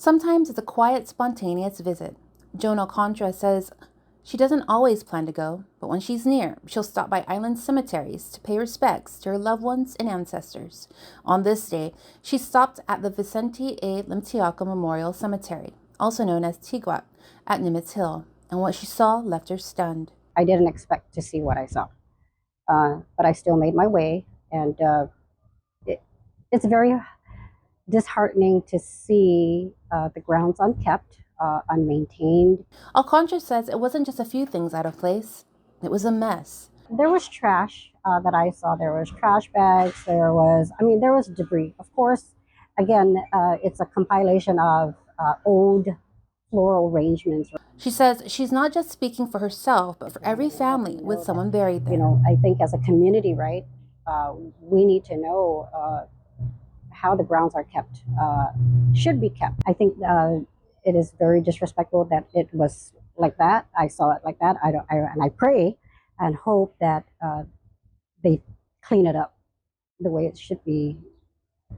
Sometimes it's a quiet, spontaneous visit. Joan Alcantara says she doesn't always plan to go, but when she's near, she'll stop by island cemeteries to pay respects to her loved ones and ancestors. On this day, she stopped at the Vicente A. Limtiaco Memorial Cemetery, also known as Tiguac, at Nimitz Hill, and what she saw left her stunned. I didn't expect to see what I saw, but I still made my way, and it's very disheartening to see the grounds unkept, unmaintained. Alcantara says it wasn't just a few things out of place, it was a mess. There was trash that I saw. There was trash bags. There was debris. Of course, again, it's a compilation of old floral arrangements. She says she's not just speaking for herself, but for every family with someone buried there. I think as a community, right, we need to know how the grounds are kept, should be kept. I think it is very disrespectful that it was like that. I saw it like that. And I pray and hope that they clean it up the way it should be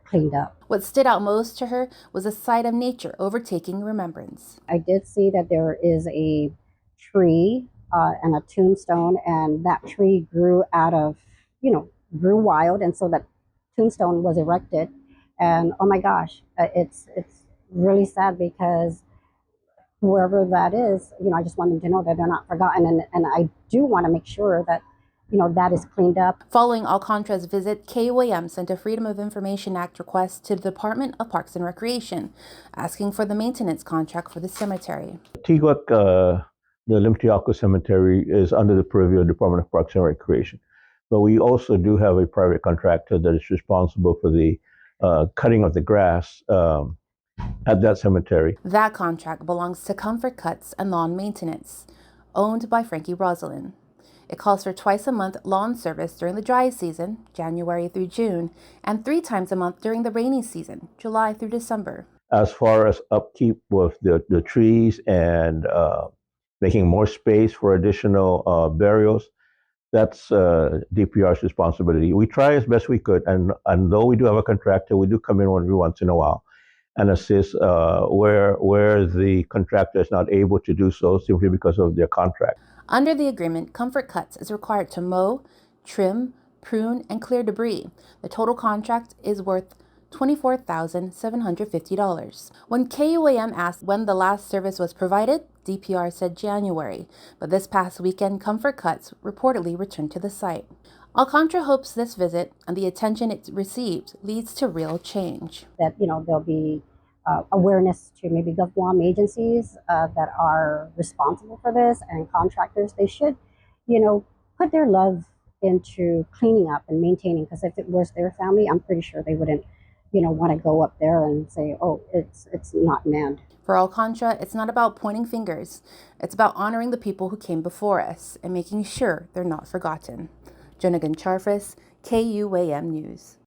cleaned up. What stood out most to her was a sight of nature overtaking remembrance. I did see that there is a tree and a tombstone, and that tree grew grew wild, and so that tombstone was erected. And oh my gosh, it's really sad because whoever that is, I just want them to know that they're not forgotten, and I do want to make sure that that is cleaned up. Following Alcantara's visit, KUAM sent a Freedom of Information Act request to the Department of Parks and Recreation, asking for the maintenance contract for the cemetery. Tiguac, the Limtiaco Cemetery, is under the purview of the Department of Parks and Recreation. But we also do have a private contractor that is responsible for the cutting of the grass at that cemetery. That contract belongs to Comfort Cuts and Lawn Maintenance, owned by Frankie Rosalind. It calls for twice a month lawn service during the dry season, January through June, and 3 times a month during the rainy season, July through December. As far as upkeep with the trees and making more space for additional burials, that's DPR's responsibility. We try as best we could, and though we do have a contractor, we do come in every once in a while and assist where the contractor is not able to do so simply because of their contract. Under the agreement, Comfort Cuts is required to mow, trim, prune, and clear debris. The total contract is worth $24,750. When KUAM asked when the last service was provided, DPR said January, but this past weekend, Comfort Cuts reportedly returned to the site. Alcantara hopes this visit and the attention it received leads to real change. That, there'll be awareness to maybe GovWAM agencies that are responsible for this, and contractors. They should, put their love into cleaning up and maintaining, because if it was their family, I'm pretty sure they wouldn't, want to go up there and say, oh, it's not manned. For Alcantara, it's not about pointing fingers. It's about honoring the people who came before us and making sure they're not forgotten. Jonagan Charfis, KUAM News.